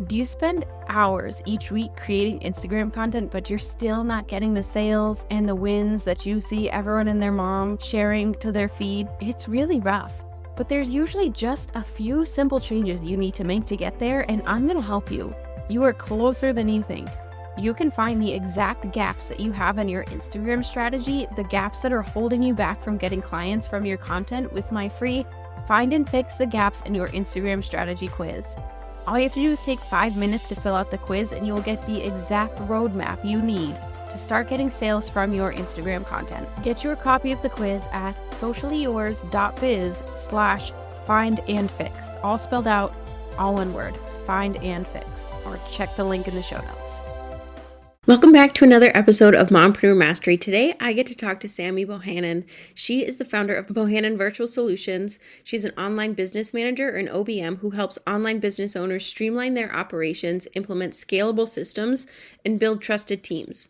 Do you spend hours each week creating Instagram content, but you're still not getting the sales and the wins that you see everyone and their mom sharing to their feed? It's really rough. But there's usually just a few simple changes you need to make to get there, and I'm going to help you. You are closer than you think. You can find the exact gaps that you have in your Instagram strategy, the gaps that are holding you back from getting clients from your content with my free Find and Fix the Gaps in Your Instagram Strategy quiz. All you have to do is take 5 minutes to fill out the quiz and you will get the exact roadmap you need to start getting sales from your Instagram content. Get your copy of the quiz at sociallyyours.biz/findandfixed. All spelled out, all one word, find and fixed, or check the link in the show notes. Welcome back to another episode of Mompreneur Mastery. Today, I get to talk to Sammy Bohannon. She is the founder of Bohannon Virtual Solutions. She's an online business manager, or an OBM, who helps online business owners streamline their operations, implement scalable systems, and build trusted teams.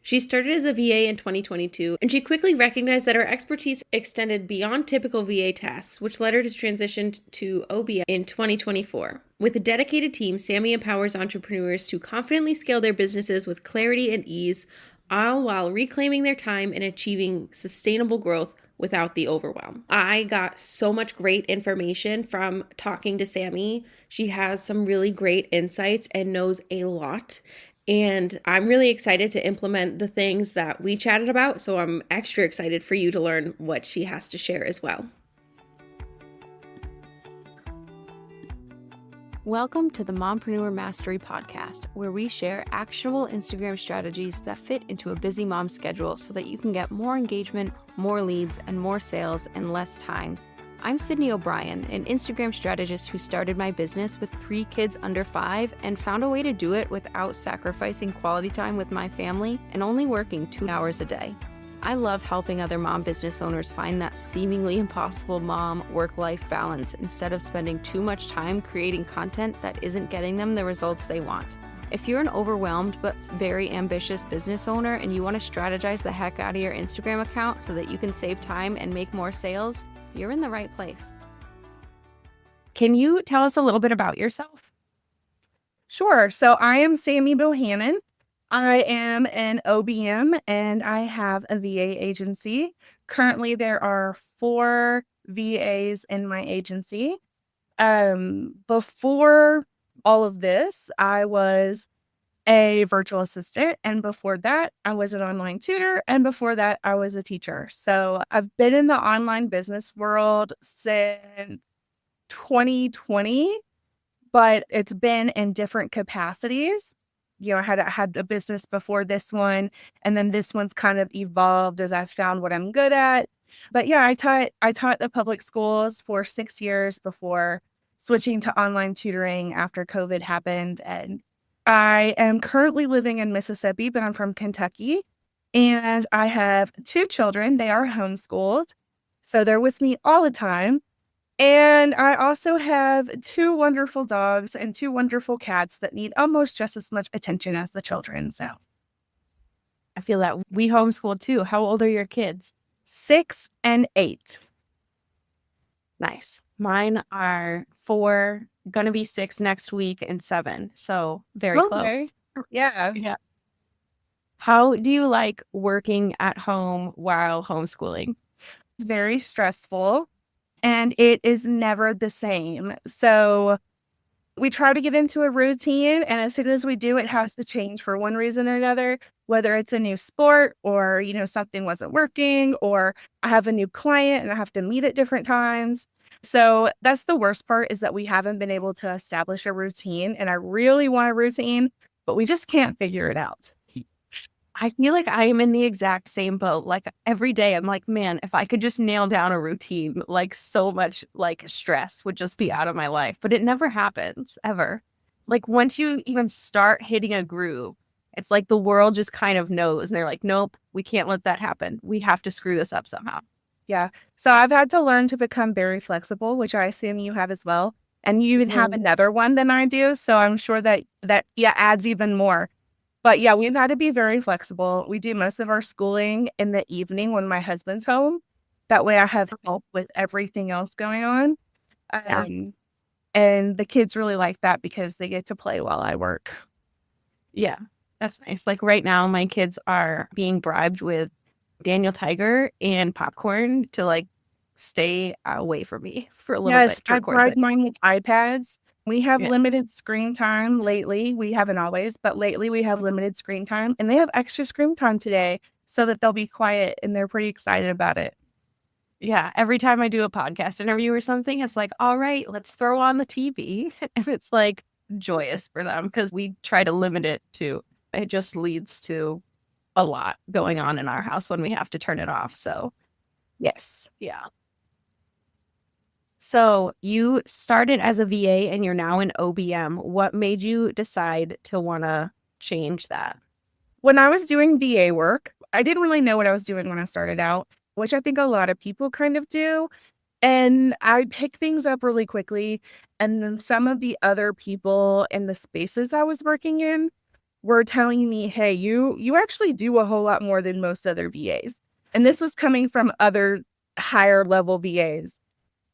She started as a VA in 2022, and she quickly recognized that her expertise extended beyond typical VA tasks, which led her to transition to OBM in 2024. With a dedicated team, Sammy empowers entrepreneurs to confidently scale their businesses with clarity and ease, all while reclaiming their time and achieving sustainable growth without the overwhelm. I got so much great information from talking to Sammy. She has some really great insights and knows a lot. And I'm really excited to implement the things that we chatted about, so I'm extra excited for you to learn what she has to share as well. Welcome to the Mompreneur Mastery Podcast, where we share actionable Instagram strategies that fit into a busy mom's schedule so that you can get more engagement, more leads, and more sales in less time. I'm Sydney O'Brien, an Instagram strategist who started my business with 3 kids under 5 and found a way to do it without sacrificing quality time with my family and only working 2 hours a day. I love helping other mom business owners find that seemingly impossible mom work-life balance instead of spending too much time creating content that isn't getting them the results they want. If you're an overwhelmed but very ambitious business owner and you want to strategize the heck out of your Instagram account so that you can save time and make more sales, you're in the right place. Can you tell us a little bit about yourself? Sure. So I am Sammy Bohannon. I am an OBM and I have a VA agency. Currently, there are 4 VAs in my agency. Before all of this, I was a virtual assistant, and before that, I was an online tutor, and before that, I was a teacher. So I've been in the online business world since 2020, but it's been in different capacities. You know, I had a business before this one, and then this one's kind of evolved as I've found what I'm good at. But yeah, I taught the public schools for 6 years before switching to online tutoring after COVID happened. And I am currently living in Mississippi, but I'm from Kentucky. And I have 2 children. They are homeschooled, so they're with me all the time. And I also have 2 wonderful dogs and 2 wonderful cats that need almost just as much attention as the children. So I feel that we homeschool too. How old are your kids? 6 and 8. Nice. Mine are 4, gonna be 6 next week, and 7. So very close. Yeah. How do you like working at home while homeschooling? It's very stressful and it is never the same. So we try to get into a routine, and as soon as we do, it has to change for one reason or another, whether it's a new sport or, something wasn't working, or I have a new client and I have to meet at different times. So that's the worst part, is that we haven't been able to establish a routine, and I really want a routine, but we just can't figure it out. I feel like I am in the exact same boat. Like every day I'm like, man, if I could just nail down a routine, like so much like stress would just be out of my life, but it never happens ever. Like once you even start hitting a groove, it's like the world just kind of knows, and they're like, nope, we can't let that happen. We have to screw this up somehow. Yeah. So I've had to learn to become very flexible, which I assume you have as well. And you even have another one than I do. So I'm sure that adds even more. But yeah, we've had to be very flexible. We do most of our schooling in the evening when my husband's home. That way I have help with everything else going on. And the kids really like that because they get to play while I work. Yeah, that's nice. Like right now, my kids are being bribed with Daniel Tiger and popcorn to like stay away from me for a little Yes, bit to I record bribed this. mine with iPads. We have Yeah. limited screen time lately. We haven't always, but lately we have limited screen time and they have extra screen time today so that they'll be quiet and they're pretty excited about it. Yeah. Every time I do a podcast interview or something, it's like, all right, let's throw on the TV. If it's like joyous for them because we try to limit it to, it just leads to a lot going on in our house when we have to turn it off. So, Yes. yeah. So you started as a VA and you're now an OBM. What made you decide to want to change that? When I was doing VA work, I didn't really know what I was doing when I started out, which I think a lot of people kind of do. And I picked things up really quickly. And then some of the other people in the spaces I was working in were telling me, hey, you actually do a whole lot more than most other VAs. And this was coming from other higher level VAs.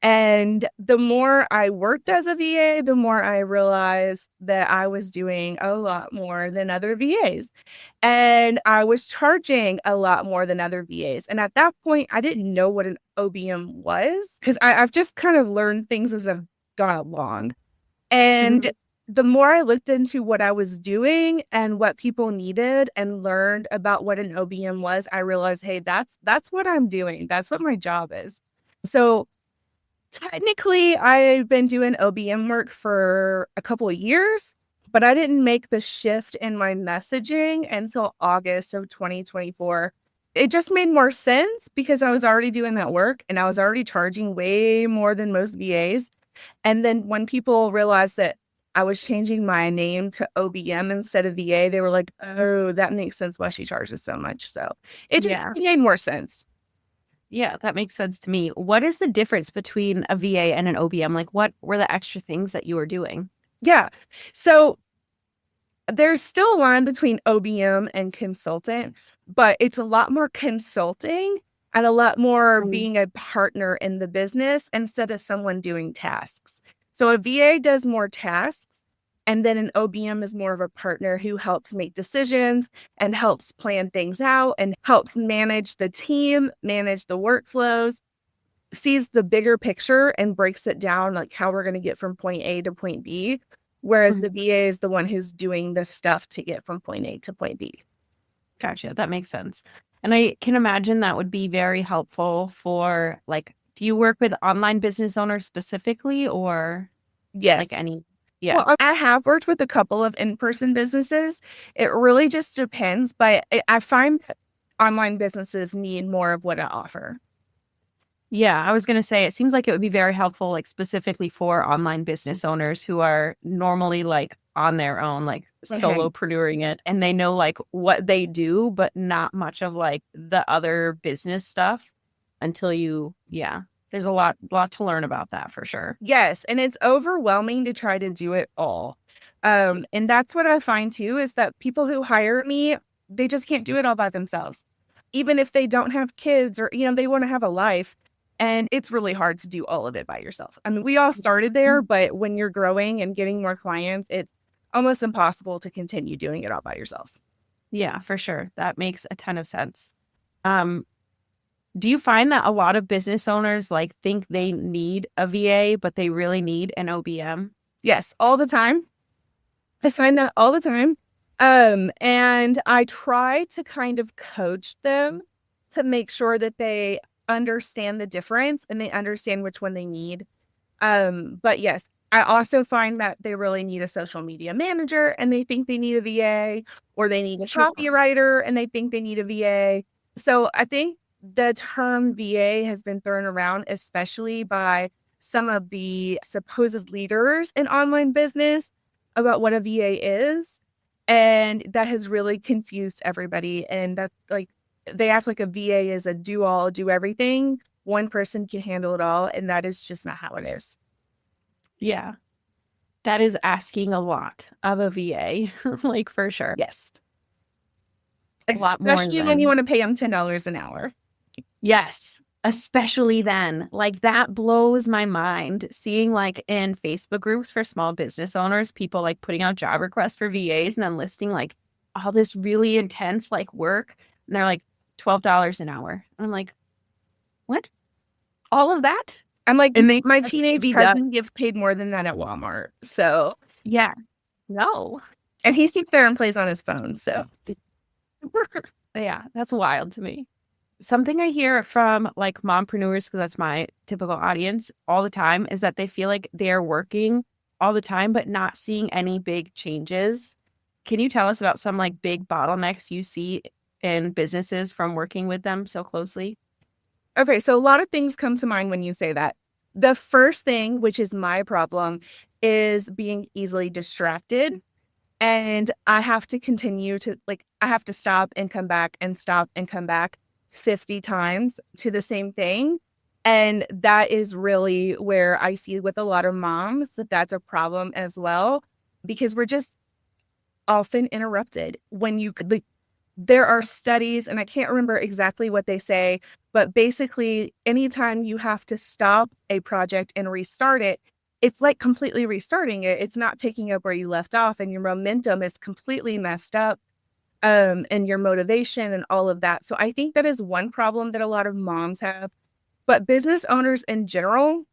And the more I worked as a VA, the more I realized that I was doing a lot more than other VAs. And I was charging a lot more than other VAs. And at that point, I didn't know what an OBM was because I've just kind of learned things as I've gone along. And Mhm. the more I looked into what I was doing and what people needed and learned about what an OBM was, I realized, hey, that's what I'm doing. That's what my job is. So technically, I've been doing OBM work for a couple of years, but I didn't make the shift in my messaging until August of 2024. It just made more sense because I was already doing that work and I was already charging way more than most VAs. And then when people realized that I was changing my name to OBM instead of VA, they were like, oh, that makes sense why she charges so much. So Yeah. it made more sense. Yeah, that makes sense to me. What is the difference between a VA and an OBM? Like, what were the extra things that you were doing? Yeah. So there's still a line between OBM and consultant, but it's a lot more consulting and a lot more being a partner in the business instead of someone doing tasks. So a VA does more tasks, and then an OBM is more of a partner who helps make decisions and helps plan things out and helps manage the team, manage the workflows, sees the bigger picture and breaks it down, like how we're going to get from point A to point B. Whereas the Mhm. VA is the one who's doing the stuff to get from point A to point B. Gotcha. That makes sense. And I can imagine that would be very helpful for like, do you work with online business owners specifically or like Yes. any? Yeah. Well, I have worked with a couple of in-person businesses. It really just depends, but I find that online businesses need more of what I offer. Yeah, I was going to say it seems like it would be very helpful, like specifically for online business owners who are normally like on their own, like Okay. solopreneuring it, and they know like what they do, but not much of like the other business stuff until yeah, there's a lot to learn about that for sure. Yes, and it's overwhelming to try to do it all. And that's what I find too is that people who hire me, they just can't do it all by themselves. Even if they don't have kids or they want to have a life, and it's really hard to do all of it by yourself. I mean, we all started there, but when you're growing and getting more clients, it's almost impossible to continue doing it all by yourself. Yeah, for sure. That makes a ton of sense. Um, do you find that a lot of business owners like think they need a VA, but they really need an OBM? Yes, all the time. I find that all the time. And I try to kind of coach them to make sure that they understand the difference and they understand which one they need. But yes, I also find that they really need a social media manager and they think they need a VA, or they need a Sure. copywriter and they think they need a VA. So I think the term VA has been thrown around, especially by some of the supposed leaders in online business about what a VA is. And that has really confused everybody. And that's like, they act like a VA is a do all, do everything. One person can handle it all. And that is just not how it is. Yeah. That is asking a lot of a VA, like for sure. Yes. A lot more Especially when you than, want to pay them $10 an hour. yes. especially then. Like that blows my mind seeing like in Facebook groups for small business owners, people like putting out job requests for VAs and then listing like all this really intense like work. And they're like $12 an hour. And I'm like, what? All of that? I'm like, And they my expect it to teenage be cousin done. gets paid more than that at Walmart. So, Yeah. No. and he sits there and plays on his phone. So, Yeah, that's wild to me. Something I hear from like mompreneurs, because that's my typical audience all the time, is that they feel like they're working all the time, but not seeing any big changes. Can you tell us about some like big bottlenecks you see in businesses from working with them so closely? okay. So, a lot of things come to mind when you say that. The first thing, which is my problem, is being easily distracted. And I have to continue to I have to stop and come back and stop and come back 50 times to the same thing. And that is really where I see with a lot of moms that that's a problem as well, because we're just often interrupted when you could, like, there are studies, and I can't remember exactly what they say, but basically, anytime you have to stop a project and restart it, it's like completely restarting it. It's not picking up where you left off, and your momentum is completely messed up, and your motivation and all of that. So I think that is one problem that a lot of moms have. But business owners in general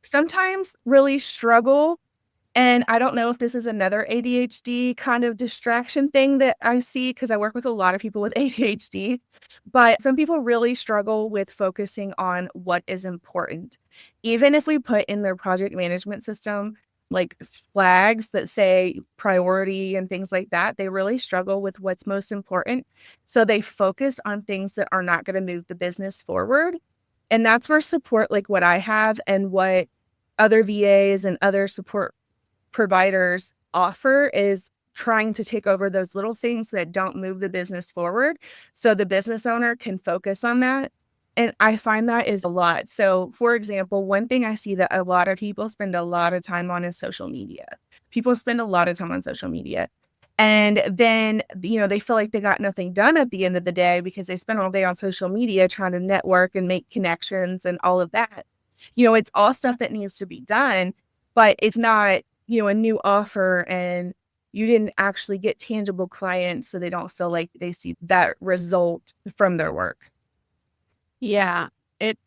sometimes really struggle, and I don't know if this is another ADHD kind of distraction thing that I see because I work with a lot of people with ADHD, but some people really struggle with focusing on what is important. Even if we put in their project management system like flags that say priority and things like that, they really struggle with what's most important. So they focus on things that are not going to move the business forward. And that's where support like what I have and what other VAs and other support providers offer is trying to take over those little things that don't move the business forward so the business owner can focus on that. And I find that is a lot. So, for example, one thing I see that a lot of people spend a lot of time on is social media. People spend a lot of time on social media. And then, they feel like they got nothing done at the end of the day because they spent all day on social media trying to network and make connections and all of that. It's all stuff that needs to be done, but it's not a new offer, and you didn't actually get tangible clients, so they don't feel like they see that result from their work. Yeah, it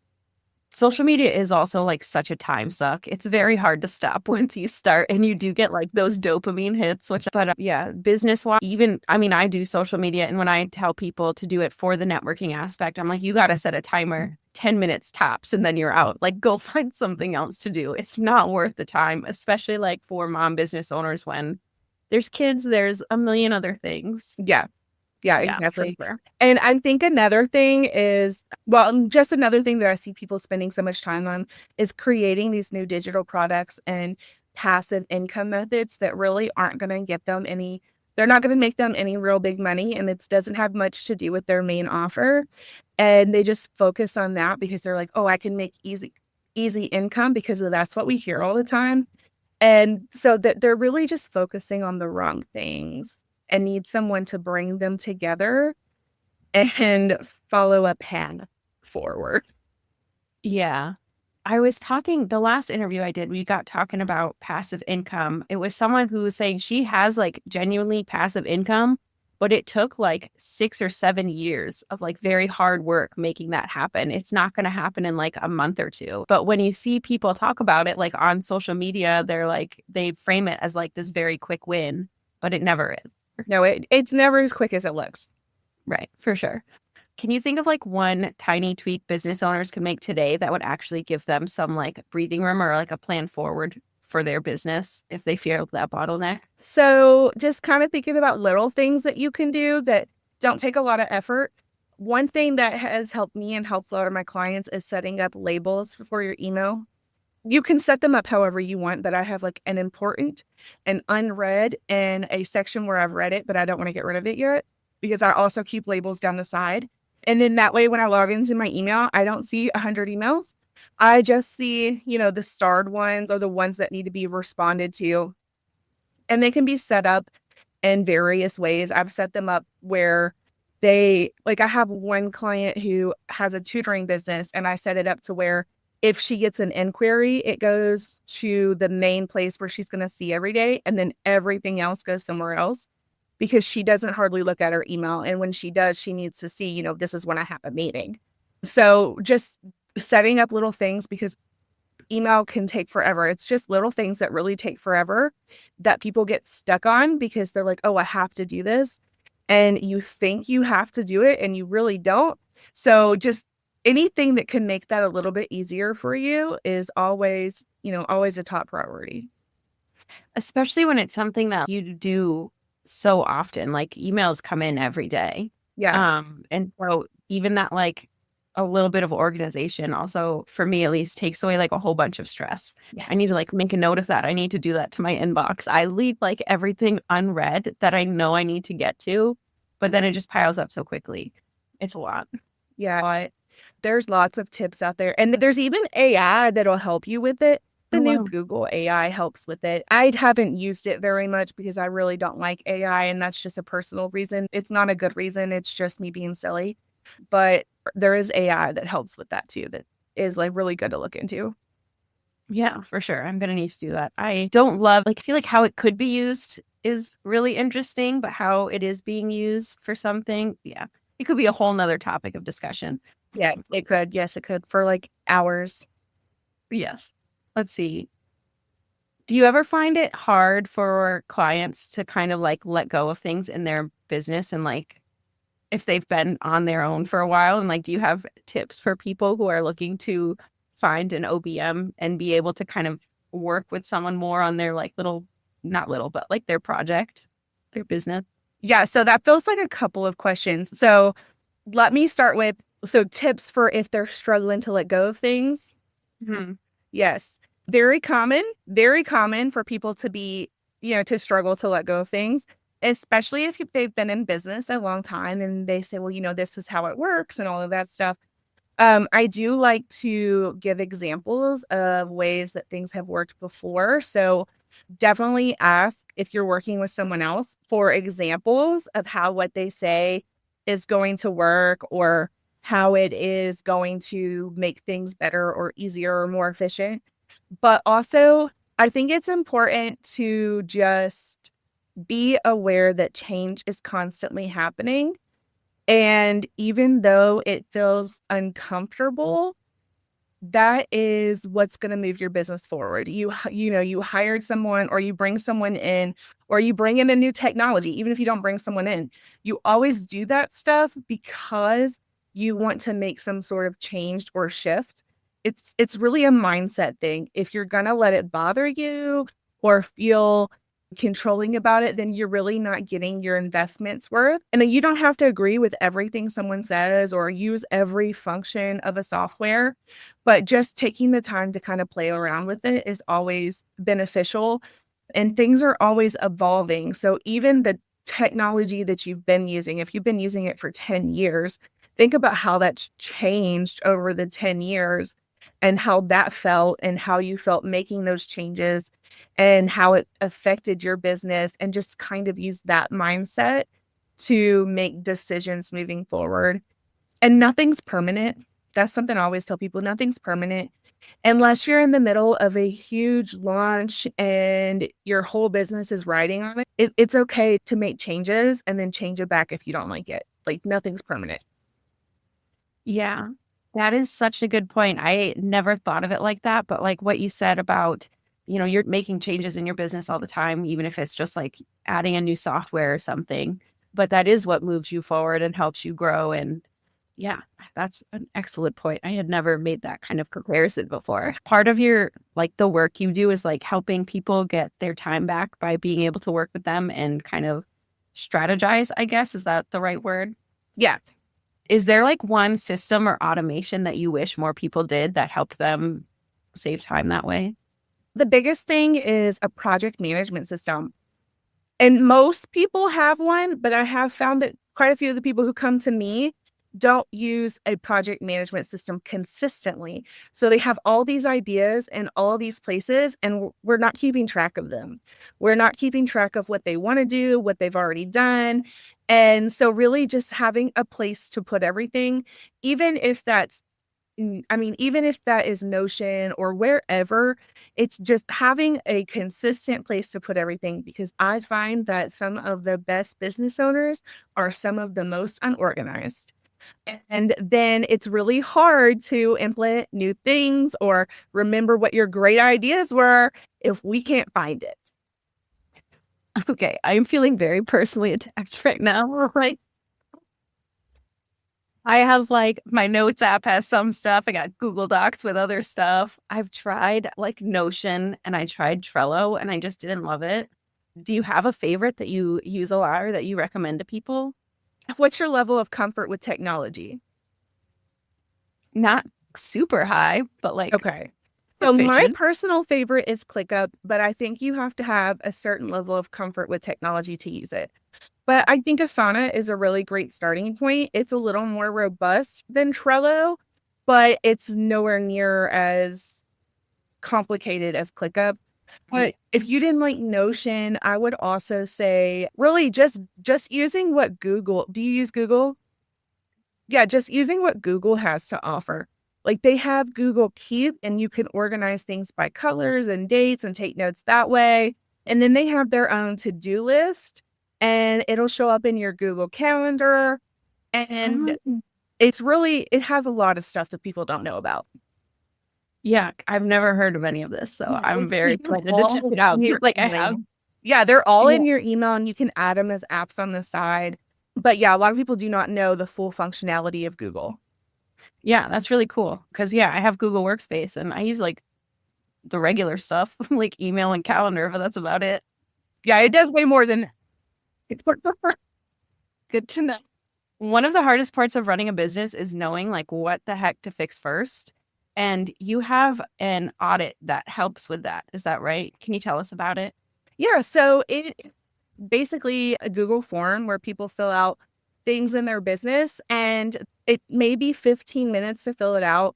social media is also like such a time suck. It's very hard to stop once you start, and you do get like those dopamine hits, which, but yeah, business wise, even, I mean, I do social media, and when I tell people to do it for the networking aspect, I'm like, you got to set a timer, 10 minutes tops, and then you're out. Like, go find something else to do. It's not worth the time, especially like for mom business owners when there's kids, there's a million other things. Yeah. Yeah, Yeah, for exactly. sure. And I think another thing is, well, just another thing that I see people spending so much time on is creating these new digital products and passive income methods that really aren't going to get them any, they're not going to make them any real big money. And it doesn't have much to do with their main offer. And they just focus on that because they're like, oh, I can make easy income because that's what we hear all the time. And so that they're really just focusing on the wrong things and need someone to bring them together and follow a path forward. Yeah. I was talking, the last interview I did, we got talking about passive income. It was someone who was saying she has like genuinely passive income, but it took like 6 or 7 years of like very hard work making that happen. It's not going to happen in like a month or two. But when you see people talk about it like on social media, they're like, they frame it as like this very quick win, but it never is. No, it's never as quick as it looks. Right, for sure. Can you think of like one tiny tweak business owners could make today that would actually give them some like breathing room or like a plan forward for their business if they feel that bottleneck? So just kind of thinking about little things that you can do that don't take a lot of effort. One thing that has helped me and helps a lot of my clients is setting up labels for your email. You can set them up however you want, but I have like an important, an unread, and a section where I've read it, but I don't want to get rid of it yet because I also keep labels down the side. And then that way, when I log into my email, I don't see 100 emails. I just see, the starred ones or the ones that need to be responded to. And they can be set up in various ways. I've set them up where I have one client who has a tutoring business, and I set it up to where if she gets an inquiry, it goes to the main place where she's going to see every day, and then everything else goes somewhere else because she doesn't hardly look at her email. And when she does, she needs to see, this is when I have a meeting. So just setting up little things, because email can take forever. It's just little things that really take forever that people get stuck on because they're like, oh, I have to do this. And you think you have to do it and you really don't. So just anything that can make that a little bit easier for you is always, always a top priority. Especially when it's something that you do so often, like emails come in every day. Yeah. And so even that, like, a little bit of organization also, for me at least, takes away like a whole bunch of stress. Yes. I need to like make a note of that. I need to do that to my inbox. I leave like everything unread that I know I need to get to, but then it just piles up so quickly. It's a lot. Yeah. There's lots of tips out there. And there's even AI that'll help you with it. The new Google AI helps with it. I haven't used it very much because I really don't like AI, and that's just a personal reason. It's not a good reason. It's just me being silly. But there is AI that helps with that too, that is like really good to look into. Yeah, for sure. I'm going to need to do that. I don't love, like, I feel like how it could be used is really interesting, but how it is being used for something, yeah, it could be a whole nother topic of discussion. Yeah, it could. Yes, it could for like hours. Yes. Let's see. Do you ever find it hard for clients to kind of like let go of things in their business, and like if they've been on their own for a while, and like do you have tips for people who are looking to find an OBM and be able to kind of work with someone more on their like not little, but like their project, their business? Yeah, so that feels like a couple of questions. So let me start with, tips for if they're struggling to let go of things. Mm-hmm. Yes. Very common for people to be, to struggle to let go of things, especially if they've been in business a long time and they say, well, this is how it works and all of that stuff. I do like to give examples of ways that things have worked before. So definitely ask if you're working with someone else for examples of how what they say is going to work, or how it is going to make things better or easier or more efficient. But also, I think it's important to just be aware that change is constantly happening. And even though it feels uncomfortable, that is what's going to move your business forward. You hired someone, or you bring someone in, or you bring in a new technology. Even if you don't bring someone in, you always do that stuff because you want to make some sort of change or shift. It's really a mindset thing. If you're going to let it bother you or feel controlling about it, then you're really not getting your investment's worth. And then you don't have to agree with everything someone says or use every function of a software, but just taking the time to kind of play around with it is always beneficial. And things are always evolving. So even the technology that you've been using, if you've been using it for 10 years, think about how that's changed over the 10 years and how that felt and how you felt making those changes and how it affected your business, and just kind of use that mindset to make decisions moving forward. And nothing's permanent. That's something I always tell people. Nothing's permanent unless you're in the middle of a huge launch and your whole business is riding on it. It's okay to make changes and then change it back if you don't like it. Like, nothing's permanent. Yeah, that is such a good point. I never thought of it like that, but like what you said about, you're making changes in your business all the time, even if it's just like adding a new software or something, but that is what moves you forward and helps you grow. And yeah, that's an excellent point. I had never made that kind of comparison before. Part of your, like, the work you do is like helping people get their time back by being able to work with them and kind of strategize, I guess. Is that the right word? Yeah. Is there like one system or automation that you wish more people did that helped them save time that way? The biggest thing is a project management system. And most people have one, but I have found that quite a few of the people who come to me don't use a project management system consistently. So they have all these ideas in all these places, and we're not keeping track of them. We're not keeping track of what they want to do, what they've already done. And so really just having a place to put everything, even if that's even if that is Notion or wherever, it's just having a consistent place to put everything, because I find that some of the best business owners are some of the most unorganized. And then it's really hard to implement new things or remember what your great ideas were if we can't find it. Okay, I'm feeling very personally attacked right now. Right? I have like my notes app has some stuff. I got Google Docs with other stuff. I've tried like Notion and I tried Trello and I just didn't love it. Do you have a favorite that you use a lot or that you recommend to people? What's your level of comfort with technology? Not super high, but like Okay. So my proficient. personal favorite is ClickUp, but I think you have to have a certain level of comfort with technology to use it. But I think Asana is a really great starting point. It's a little more robust than Trello, but it's nowhere near as complicated as ClickUp. But if you didn't like Notion, I would also say really just using what Google, do you use Google? Yeah, just using what Google has to offer. Like they have Google Keep and you can organize things by colors and dates and take notes that way. And then they have their own to-do list and it'll show up in your Google Calendar. And Um, it has a lot of stuff that people don't know about. yeah, I've never heard of any of this, so Yeah, I'm very they're excited to check all it out. in your Like I have. email. Yeah, they're all Yeah. in your email and you can add them as apps on the side. But yeah, a lot of people do not know the full functionality of Google. Yeah, that's really cool. Cause yeah, I have Google Workspace and I use like the regular stuff, like email and calendar, but that's about it. Yeah, it does way more than Good to know. One of the hardest parts of running a business is knowing like what the heck to fix first. And you have an audit that helps with that. Is that right? Can you tell us about it? Yeah, so it basically a Google form where people fill out things in their business and it may be 15 minutes to fill it out.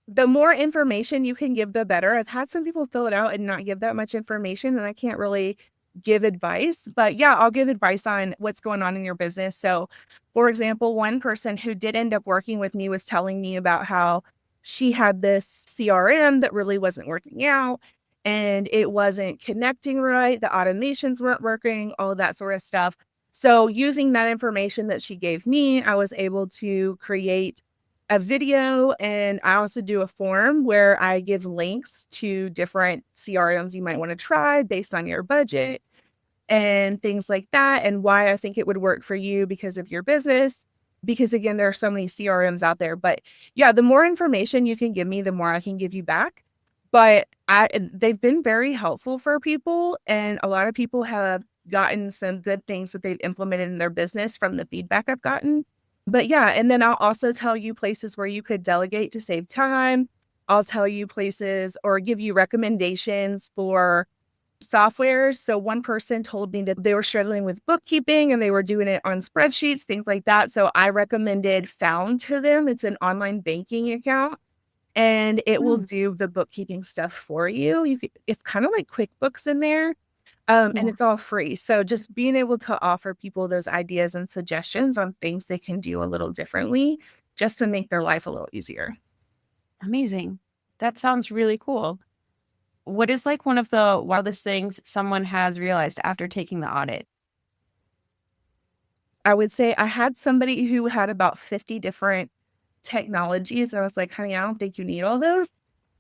The more information you can give, the better. I've had some people fill it out and not give that much information, and I can't really give advice. But yeah, I'll give advice on what's going on in your business. So, for example, one person who did end up working with me was telling me about how she had this CRM that really wasn't working out and it wasn't connecting right. The automations weren't working, all of that sort of stuff. So, using that information that she gave me, I was able to create a video, and I also do a form where I give links to different CRMs you might want to try based on your budget and things like that, and why I think it would work for you because of your business. Because again, there are so many CRMs out there. But yeah, the more information you can give me, the more I can give you back. But they've been very helpful for people, and a lot of people have gotten some good things that they've implemented in their business from the feedback I've gotten. But yeah, and then I'll also tell you places where you could delegate to save time. I'll tell you places or give you recommendations for softwares. So one person told me that they were struggling with bookkeeping and they were doing it on spreadsheets, things like that. So I recommended Found to them. It's an online banking account and it will Mm. do the bookkeeping stuff for you. It's kind of like QuickBooks in there. And Yeah. it's all free. So just being able to offer people those ideas and suggestions on things they can do a little differently just to make their life a little easier. Amazing. That sounds really cool. What is like one of the wildest things someone has realized after taking the audit? I would say I had somebody who had about 50 different technologies. I was like, honey, I don't think you need all those.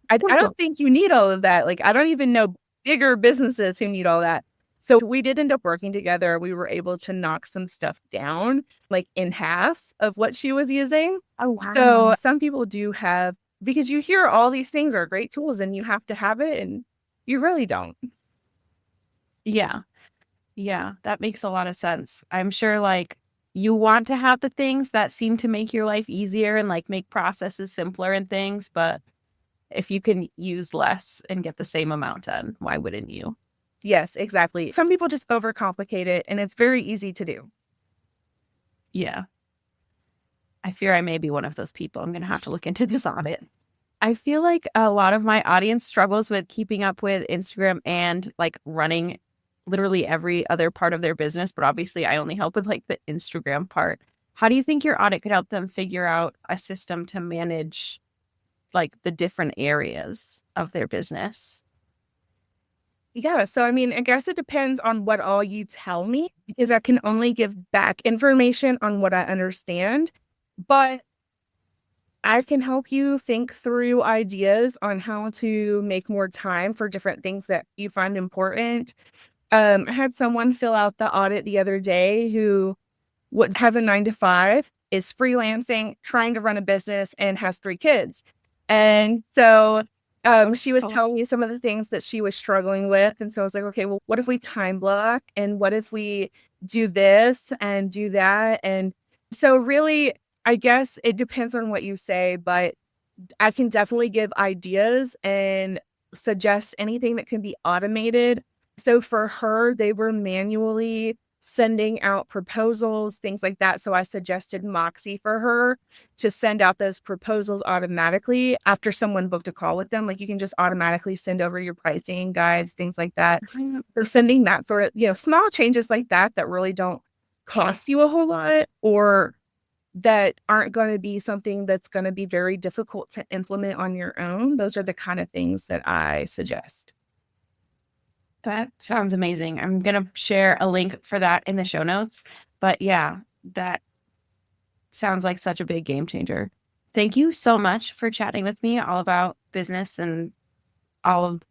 I don't think you need all of that. Like, I don't even know bigger businesses who need all that. So we did end up working together. We were able to knock some stuff down, like in half of what she was using. Oh, So wow. some people do have, because you hear all these things are great tools and you have to have it, and you really don't. Yeah. Yeah, that makes a lot of sense. I'm sure like you want to have the things that seem to make your life easier and like make processes simpler and things, but if you can use less and get the same amount done, why wouldn't you? Yes, exactly. Some people just overcomplicate it, and it's very easy to do. Yeah. I fear I may be one of those people. I'm going to have to look into this audit. I feel like a lot of my audience struggles with keeping up with Instagram and like running literally every other part of their business. But obviously I only help with like the Instagram part. How do you think your audit could help them figure out a system to manage like the different areas of their business? Yeah. So, I mean, I guess it depends on what all you tell me, because I can only give back information on what I understand. But I can help you think through ideas on how to make more time for different things that you find important. I had someone fill out the audit the other day who has a 9 to 5, is freelancing, trying to run a business, and has 3 kids. And so she was telling me some of the things that she was struggling with. And so I was like, okay, well, what if we time block? And what if we do this and do that? And so really, I guess it depends on what you say, but I can definitely give ideas and suggest anything that can be automated. So for her, they were manually sending out proposals, things like that. So I suggested Moxie for her to send out those proposals automatically after someone booked a call with them. Like you can just automatically send over your pricing guides, things like that. So sending that sort of, small changes like that really don't cost you a whole lot, or that aren't going to be something that's going to be very difficult to implement on your own. Those are the kind of things that I suggest. That sounds amazing. I'm going to share a link for that in the show notes. But yeah, that sounds like such a big game changer. Thank you so much for chatting with me all about business and all of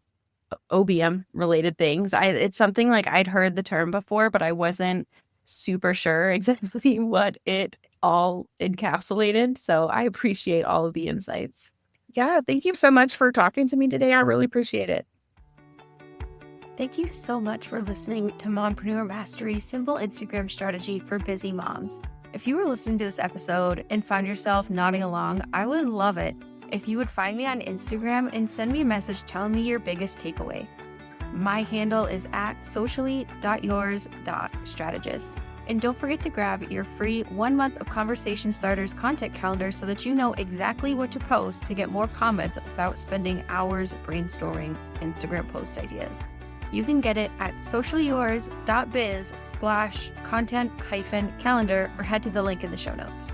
OBM related things. It's something like I'd heard the term before, but I wasn't super sure exactly what it all encapsulated. So I appreciate all of the insights. Yeah, thank you so much for talking to me today. I really appreciate it. Thank you so much for listening to Mompreneur Mastery, simple Instagram strategy for busy moms. If you were listening to this episode and found yourself nodding along, I would love it if you would find me on Instagram and send me a message telling me your biggest takeaway. My handle is @socially.yours.strategist. And don't forget to grab your free 1 month of Conversation Starters content calendar so that you know exactly what to post to get more comments without spending hours brainstorming Instagram post ideas. You can get it at sociallyyours.biz/content-calendar or head to the link in the show notes.